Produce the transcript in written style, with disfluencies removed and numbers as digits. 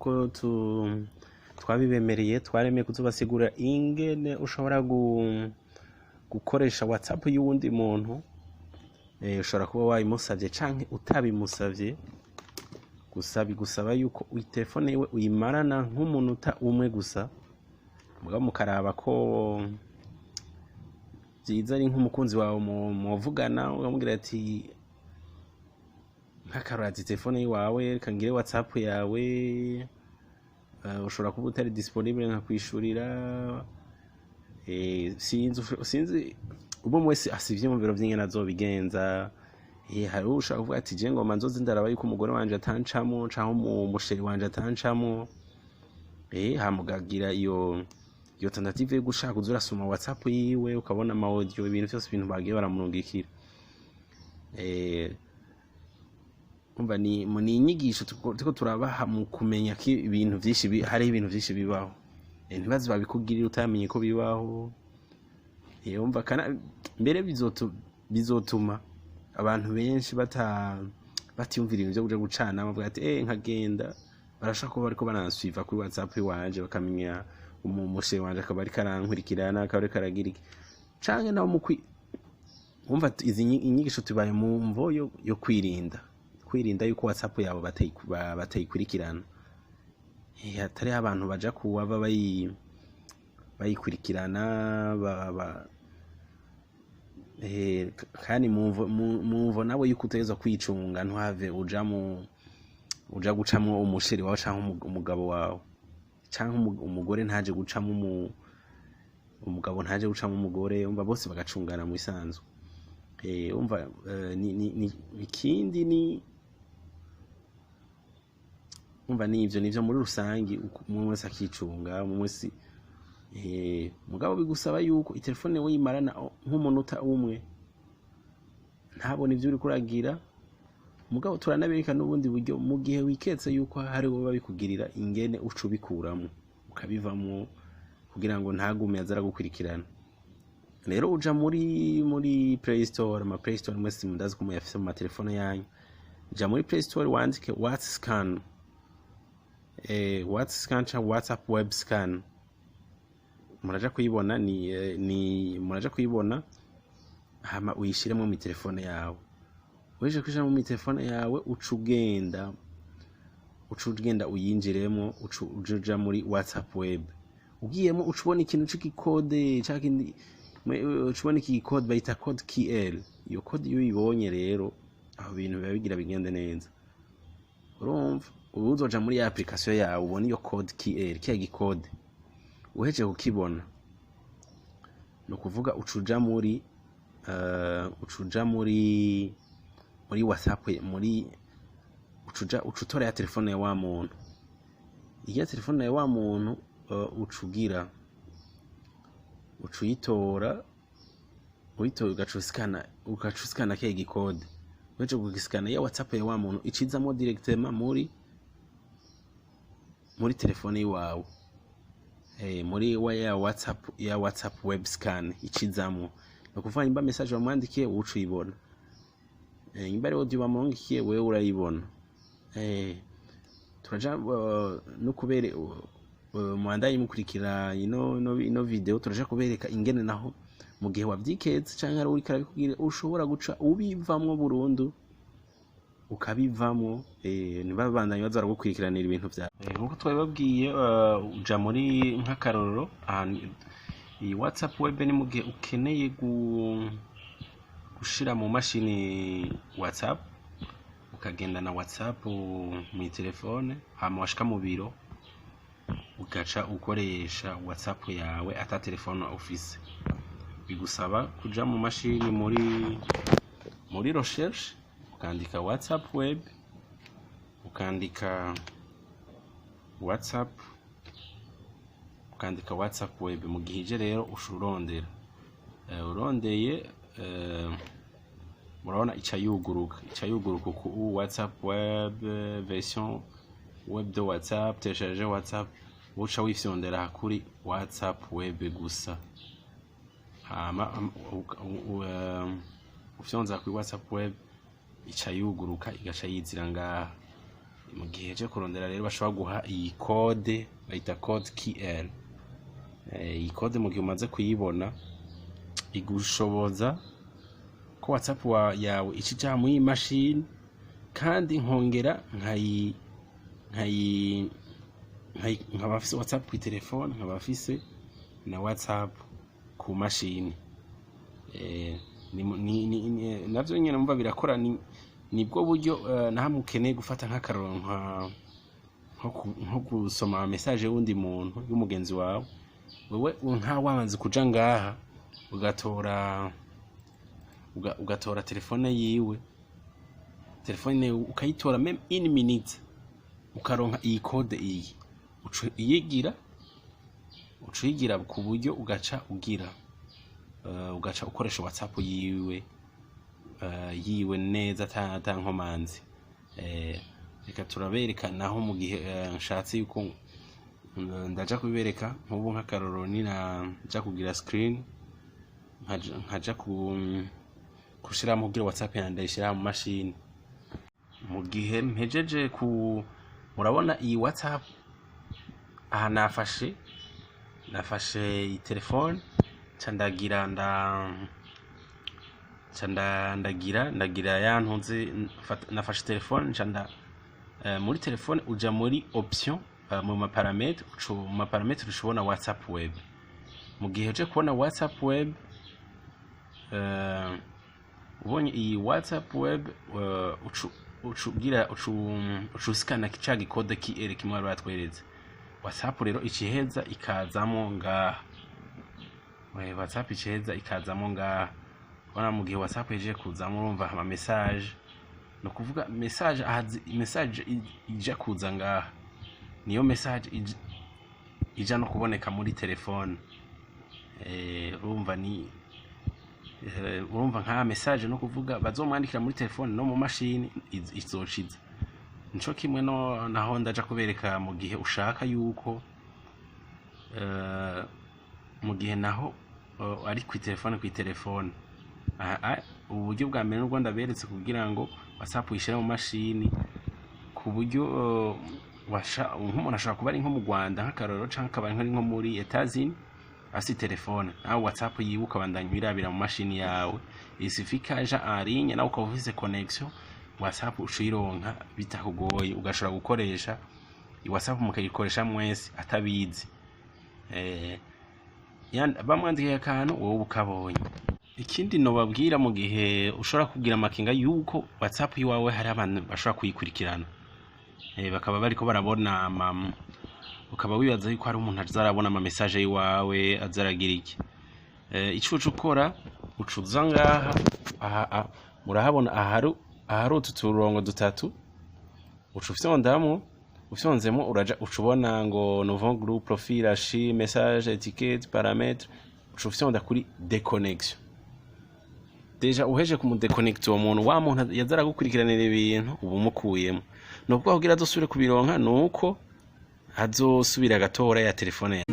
nkuko twabibemereye twaremeye kutubasigura ingene ushobora gukoresha WhatsApp y'uwundi muntu. Ushobora kuba wayimusavye canke utabimusavye, gusa bigusaba yuko telefone yiwe uyimarana nk'umunota umwe gusa, mugabo mukaraba ko vyiza ari nk'umukunzi wawe muvugana ukamubwira ati nk'akarurazi telefone yiwawe kangire WhatsApp yawe, ushobora kuba utari disponible nkakwishurira. Sinzi ubu mwese asivye mu biro vy'ingene azobigenza. Hari ushaka kuvuga ati je ngoma nzoze ndaraba yuko umugore wanje atancamo canke umusheri wanje atancamo, hamugagira iyo tentative yo gushaka uzurasoma WhatsApp yiwe ukabona ama audio ibintu byose ibintu bagiye baramurungikira. Umva ni inyigisho tuko turabaha mu kumenya ko ibintu byinshi hari ibintu byinshi bibaho, ntibazi babikugirira utamenye ko bibaho. Umva kana mbere bizotuma abantu benshi batiyumvira ibintu byo kuja gucana bavuga ati nkagenda barashaka ko bariko baransuiva kuri WhatsApp wanje bakamenya umushe wanje akaba ari karankwirikirana akaba ari karagira iki canke nawo umva izi inyigisho tubaye mu mvo yo kwirinda yuko WhatsApp yabo batayikurikirana. Hatari abantu baja kuba bayikurikirana kandi mumvo nawe yuko uteza kwicunga ntuhave uja gucamwo umusheri wawe canke umugabo wawe canke umugore ntaje gucamwo umugabo ntaje gucamwo umugore, umva bose bagacungana mu isanzwe. Umva ikindi umva nivyo muri rusangi umwe wese akicunga umwe wese. Mugabo bigusaba yuko telefone wimarana nk'umunota umwe ntabone ivyo uri kuragira. Mugabo turanabereka n'ubundi buryo mu gihe wiketse yuko hari bo babikugirira ingene ucubikuramwo ukabivamwo kugira ngo ntagume azara gukurikirana. Rero uja muri Play Store, Play Store mwese mundazi ko muyafise mu telefone yanyu. Ja muri Play Store wandike WhatsApp cha WhatsApp web scan. Muraja kuyibona muraja kuyibona hama uyishiremo mu telefone yawe. Weje kwishira mu telefone yawe ucugenda uyinjiremo uja muri WhatsApp web. Ugiyemo ucubona ikintu c'ikode cakindi ucubona iki code bayita code QL. Iyo code iyo uyibonye rero aho bintu biba bigira bigende neza. Urumva uzoja muri application yawe ubona iyo code QL kiya gikode. Uheje kukibona no kuvuga ucuja muri WhatsApp ucutora ya telefone ya wa muntu. Iya telefone ya wa muntu ucuyitora ugacuskana kiya gikode. Uheje kugiskana ya WhatsApp ya wa muntu icizamo directement muri telefone yiwawe. Muri ya WhatsApp web scan icizamo no kuvuga imba message bamwandikiye ucuyibona, imba rero audio bamwandikiye wewe urayibona. Turaja no kubere mwandaye mukurikira ino video turaja kubereka ingene naho mu gihe wavyiketse canke ari uri karabikubwira ushobora guca ubivamwo burundu ukabivamwo. Ntibabandanye bazara gukurikiranira ibintu vyawe nkuko twabibabwiye. Uja muri nk'akarorero iyi WhatsApp web ni mu gihe ukeneye gushira mu mashini WhatsApp ukagenda na WhatsApp mu telefone hama washika mu biro ugaca ukoresha WhatsApp yawe ata telefone office. Bigusaba kuja mu mashini muri recherche ukandika WhatsApp web ukandika WhatsApp web. Mu gihe je rero ushurondera urondeye murabona icayuguruka ku WhatsApp web version web de WhatsApp télécharger WhatsApp uca wifyondera kuri WhatsApp web gusa. Hama ufyonza kuri WhatsApp web ica yuguruka igaca yizira ngaha. mu gihe cyo kurondera rero bashobora guha iyi code bayita code QR. Iyi code mu gihe umaze kuyibona igushoboza ko WhatsApp yawe ikija mu imashini, kandi nkongera nkabafise WhatsApp ku telefone, nkabafise na WhatsApp ku mashini. Navyo nyene mva birakora, nibwo buryo nahamukeneye gufata nk'akaronka nko gusoma message y'undi muntu y'umugenzi wawe, wewe nka wamanze kuja ngaha ugatora telefone yiwe, telefone ukayitora meme in minute, ukaronka iyi code iyi uyigira ku buryo ugaca ukoresha WhatsApp yiwe neza ata nkomanzi. Reka turabereka naho mu gihe nshatse yuko ndaja kubibereka nk'ubu nk'akarorero nja kugira screen nkaja kushiramo kugira WhatsApp yanjye ndayishira mu mashini. Mu gihe mpejeje murabona iyi WhatsApp aha nafashe iyi telefone candagira ndagira yantunze, nafashe telefone canda muri telefone uja muri option mu maparamètres ushobona WhatsApp web. Mu gihe uje kubona WhatsApp web, ubonye iyi WhatsApp web ucusikana ca gikode QR kimwe batweretse. WhatsApp rero ikiheza ikazamo ngaha, WhatsApp ikiheza ikazamo ngaha. Bana mu gihe WhatsApp yeje kuzamo urumva ama message, no kuvuga message ija kuza ngaha, niyo message ija no kuboneka muri telefone. Urumva nka message no kuvuga bazomwandikira muri telefone no mu mashini izociza. Nico kimwe naho ndaja kubereka mu gihe ushaka yuko mu gihe naho ari ku telefone. Uburyo bwa mbere n'ubwo ndaberetse kugira ngo WhatsApp uyishire mu mashini, ku buryo nk'umuntu ashobora kuba ari nko mu Rwanda nk'akarorero, canke akaba ari nko muri Etats-Unis asi telefone, nawe WhatsApp yibuka bandanya birabira mu mashini yawe, isifika ja en ligne nawe ukaba ufise connection, WhatsApp ushironka bitakugoye, ugashobora gukoresha WhatsApp mukayikoresha mwese atabizi. Bamwandikiye akantu wowe ukabonye. Ikindi nobabwira mu gihe ushobora kugira amakinga yuko WhatsApp yiwawe hari abantu bashobora kuyikurikirana, bakaba bariko barabona ukaba wibaza yuko hari umuntu azarabona ama message yiwawe azaragira iki. Ico ukora ucuza ngaha, murahabona ahari utu turongo dutatu, ufyonzemo uraja ucubona ngo nouveau groupe, profil, archive, message, etiquette, paramètres, ucufyonda kuri déconnexion. Deja uheje kumudeconnect uwo muntu, wa muntu yazara gukurikiranira ibintu ubu mukuyemo, nubwo kugira azosubire kubironka nuko azosubira agatora ya telefone.